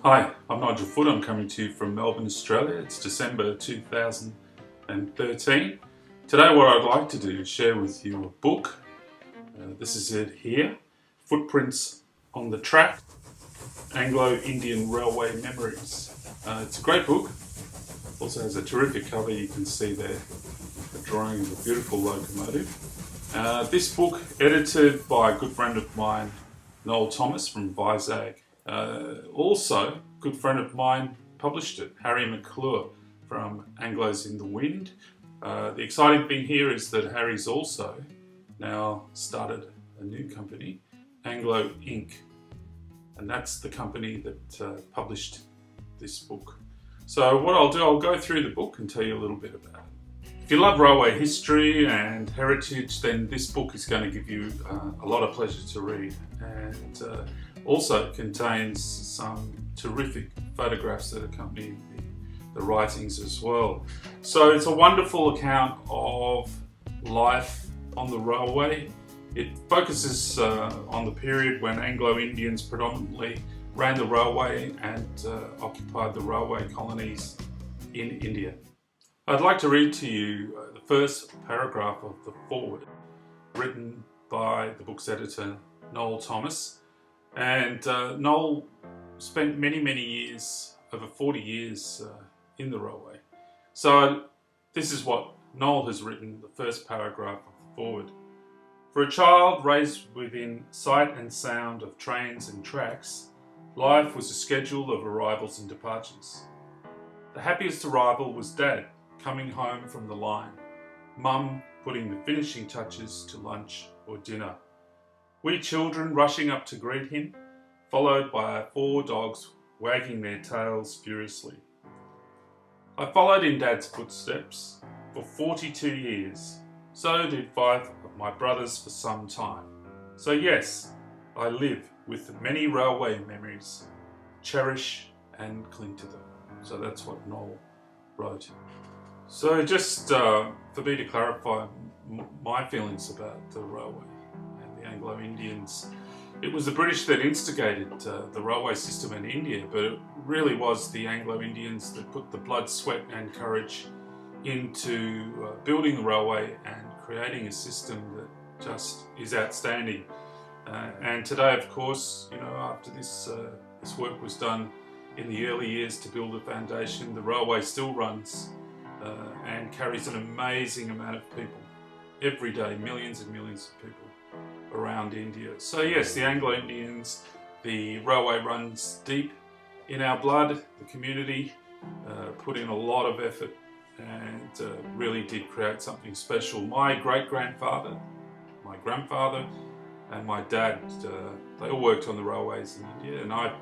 Hi, I'm Nigel Foote. I'm coming to you from Melbourne, Australia. It's December 2013. Today what I'd like to do is share with you a book. This is it here, Footprints on the Track, Anglo-Indian Railway Memories. It's a great book. Also has a terrific cover. You can see there a drawing of a beautiful locomotive. This book, edited by a good friend of mine, Noel Thomas from Vizag. Also, a good friend of mine published it, Harry MacLure from Anglos in the Wind. The exciting thing here is that Harry's also now started a new company, Anglo Inc. And that's the company that published this book. So what I'll do, I'll go through the book and tell you a little bit about it. If you love railway history and heritage, then this book is going to give you a lot of pleasure to read. And also contains some terrific photographs that accompany the writings as well. So it's a wonderful account of life on the railway. It focuses on the period when Anglo-Indians predominantly ran the railway and occupied the railway colonies in India. I'd like to read to you the first paragraph of the foreword, written by the book's editor, Noel Thomas. And Noel spent many years, over 40 years, in the railway. So this is what Noel has written, the first paragraph of the foreword. For a child raised within sight and sound of trains and tracks, life was a schedule of arrivals and departures. The happiest arrival was Dad, coming home from the line, Mum putting the finishing touches to lunch or dinner. We children rushing up to greet him, followed by our 4 dogs wagging their tails furiously. I followed in Dad's footsteps for 42 years. So did 5 of my brothers for some time. So yes, I live with many railway memories, cherish and cling to them. So that's what Noel wrote. So just for me to clarify my feelings about the railway and the Anglo-Indians, it was the British that instigated the railway system in India, but it really was the Anglo-Indians that put the blood, sweat and courage into building the railway and creating a system that just is outstanding. And today, of course, after this work was done in the early years to build a foundation, the railway still runs and carries an amazing amount of people every day, millions and millions of people around India. So yes, the Anglo-Indians, the railway runs deep in our blood. The community put in a lot of effort and really did create something special. My great-grandfather, my grandfather and my dad, they all worked on the railways in India, and I've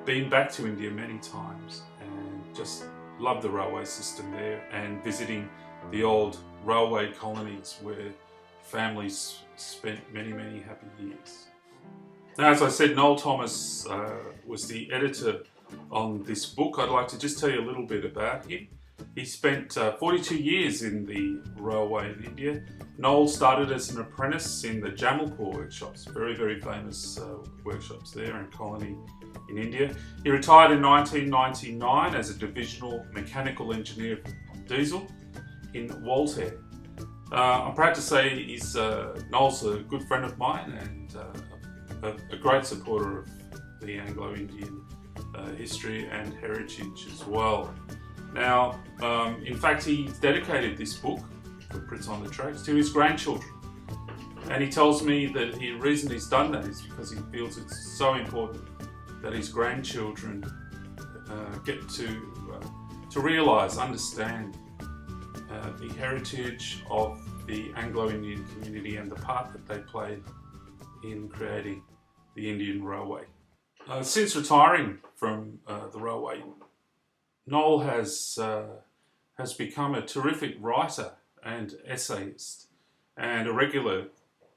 been back to India many times and just love the railway system there, and visiting the old railway colonies where families spent many happy years. Now, as I said, Noel Thomas was the editor on this book. I'd like to just tell you a little bit about him. He spent 42 years in the railway in India. Noel started as an apprentice in the Jamalpur workshops, very famous workshops there in Colony in India. He retired in 1999 as a divisional mechanical engineer for diesel in Waltair. I'm proud to say Noel's a good friend of mine and a great supporter of the Anglo-Indian history and heritage as well. Now, in fact, he dedicated this book, Footprints on the Tracks, to his grandchildren. And he tells me that the reason he's done that is because he feels it's so important that his grandchildren get to realise, understand the heritage of the Anglo-Indian community and the part that they played in creating the Indian Railway. Since retiring from the railway, Noel has become a terrific writer and essayist, and a regular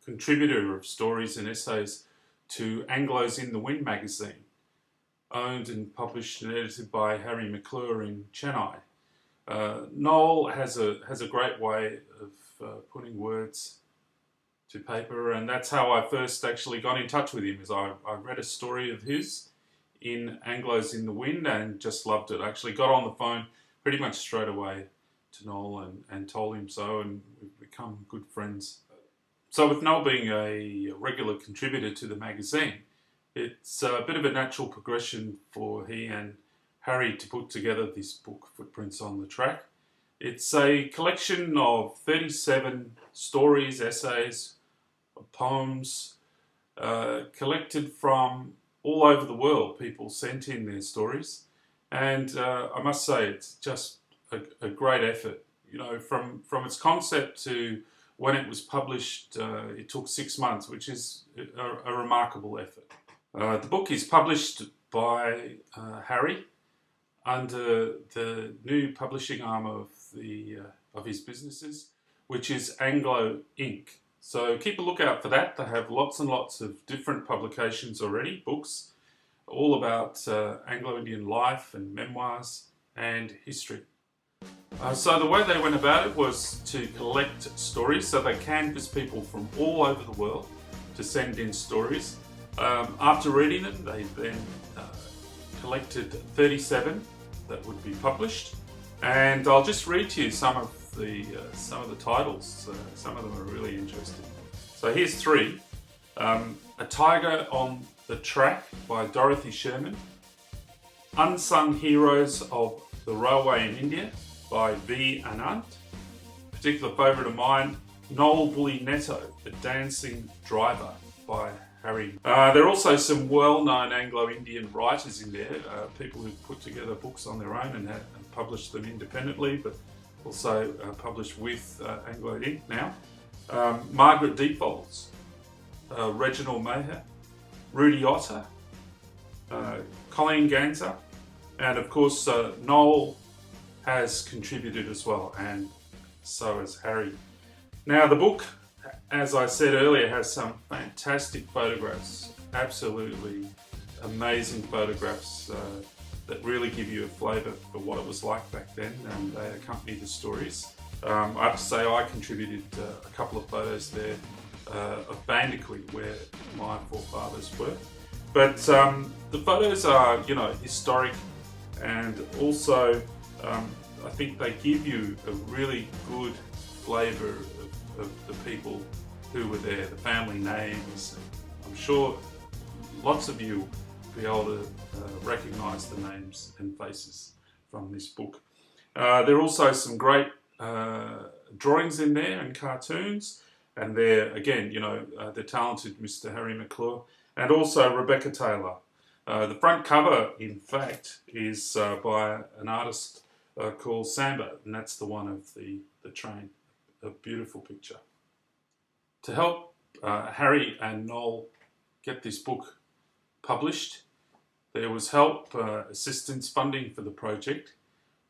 contributor of stories and essays to Anglos in the Wind magazine, owned and published and edited by Harry MacLure in Chennai. Noel has a great way of putting words to paper, and that's how I first actually got in touch with him. Is I read a story of his in Anglos in the Wind and just loved it. I actually got on the phone pretty much straight away to Noel and told him so, and we've become good friends. So with Noel being a regular contributor to the magazine, it's a bit of a natural progression for he and Harry to put together this book, Footprints on the Track. It's a collection of 37 stories, essays, poems, collected from all over the world. People sent in their stories, and I must say it's just a great effort. You know, from its concept to when it was published, it took 6 months, which is a remarkable effort. The book is published by Harry under the new publishing arm of his businesses, which is Anglo Inc. So keep a lookout for that. They have lots and lots of different publications already, books, all about Anglo-Indian life and memoirs and history. So the way they went about it was to collect stories. So they canvassed people from all over the world to send in stories. After reading them, they then collected 37 that would be published. And I'll just read to you some of the titles. Some of them are really interesting. So here's 3. A Tiger on the Track by Dorothy Sherman. Unsung Heroes of the Railway in India by V. Anand. Particular favourite of mine, Noel Bully Netto, The Dancing Driver by Harry. There are also some well-known Anglo-Indian writers in there, people who put together books on their own and have published them independently, but also published with Anglo Inc. now. Margaret Deepfolds, Reginald Maher, Rudy Otter, Colleen Ganser, and of course Noel has contributed as well, and so has Harry. Now the book, as I said earlier, has some fantastic photographs, absolutely amazing photographs that really give you a flavour for what it was like back then, and they accompany the stories. I have to say I contributed a couple of photos there of Bandicoot, where my forefathers were. But the photos are, you know, historic, and also I think they give you a really good flavour of the people who were there, the family names. I'm sure lots of you will be able to recognise the names and faces from this book. There are also some great drawings in there and cartoons, and they're, again, you know, the talented Mr. Harry MacLure, and also Rebecca Taylor. The front cover, in fact, is by an artist called Samba, and that's the one of the train. A beautiful picture. To help Harry and Noel get this book published, there was help, assistance, funding for the project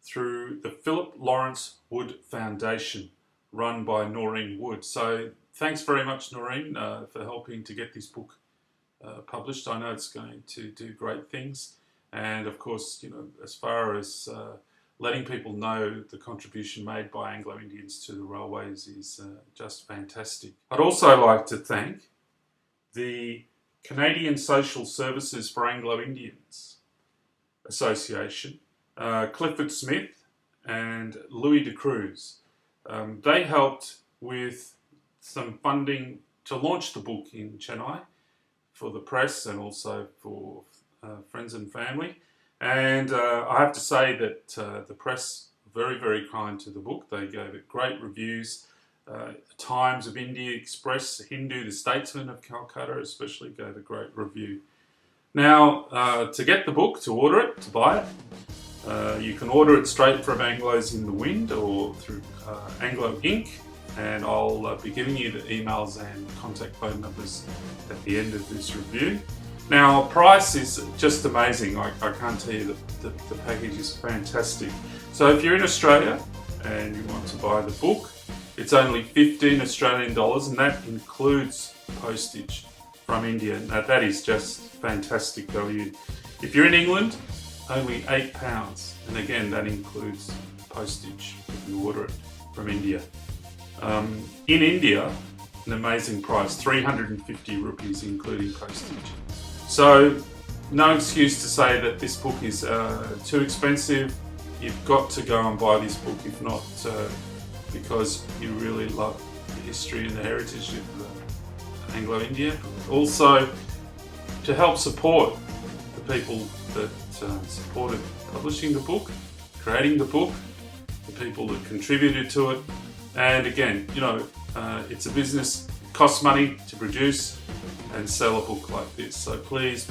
through the Philip Lawrence Wood Foundation, run by Noreen Wood. So thanks very much, Noreen, for helping to get this book published. I know it's going to do great things, and of course, you know, as far as letting people know the contribution made by Anglo-Indians to the railways is just fantastic. I'd also like to thank the Canadian Social Services for Anglo-Indians Association, Clifford Smith and Louis de Cruz. They helped with some funding to launch the book in Chennai for the press and also for friends and family. And I have to say that the press were very, very kind to the book. They gave it great reviews. The Times of India Express, Hindu, the Statesman of Calcutta especially gave a great review. Now, to get the book, to order it, to buy it, you can order it straight from Anglos in the Wind or through Anglo Inc. And I'll be giving you the emails and contact phone numbers at the end of this review. Now, price is just amazing. I can't tell you the package is fantastic. So if you're in Australia and you want to buy the book, it's only 15 Australian dollars, and that includes postage from India. Now, that is just fantastic value. If you're in England, only £8, and again, that includes postage if you order it from India. In India, an amazing price, 350 rupees including postage. So no excuse to say that this book is too expensive. You've got to go and buy this book, if not because you really love the history and the heritage of Anglo-Indian. Also, to help support the people that supported publishing the book, creating the book, the people that contributed to it. And again, it's a business, it costs money to produce and sell a book like this. So please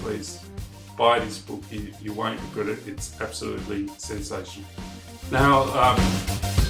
buy this book. You won't regret it. It's absolutely sensational. Now,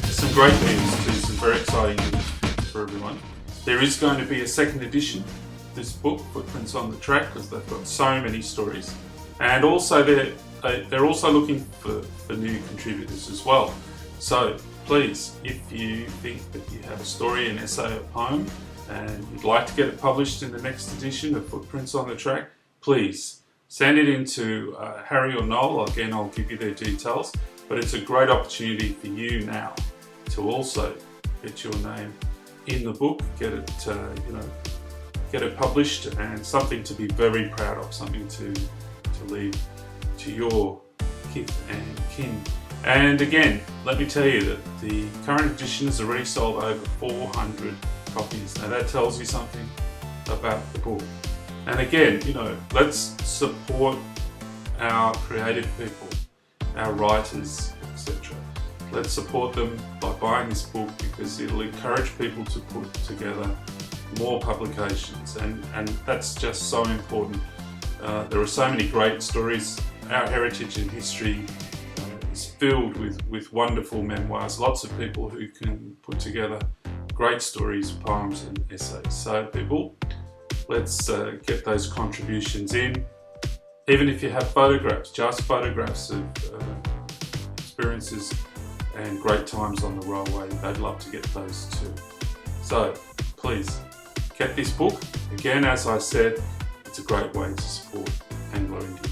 some great news too, some very exciting news for everyone. There is going to be a second edition of this book, Footprints on the Track, because they've got so many stories. And also they're also looking for new contributors as well. So please, if you think that you have a story, an essay, a poem, and you'd like to get it published in the next edition of Footprints on the Track, please send it in to Harry or Noel. Again, I'll give you their details. But it's a great opportunity for you now to also get your name in the book, get it published, and something to be very proud of, something to leave to your kith and kin. And again, let me tell you that the current edition has already sold over 400 copies. Now that tells you something about the book. And again, let's support our creative people, our writers, etc. Let's support them by buying this book, because it'll encourage people to put together more publications, and that's just so important. There are so many great stories. Our heritage and history is filled with wonderful memoirs, lots of people who can put together great stories, poems and essays. So people, let's get those contributions in. Even if you have photographs, just photographs of experiences and great times on the railway, they'd love to get those too. So please get this book. Again, as I said, it's a great way to support Anglo-Indian.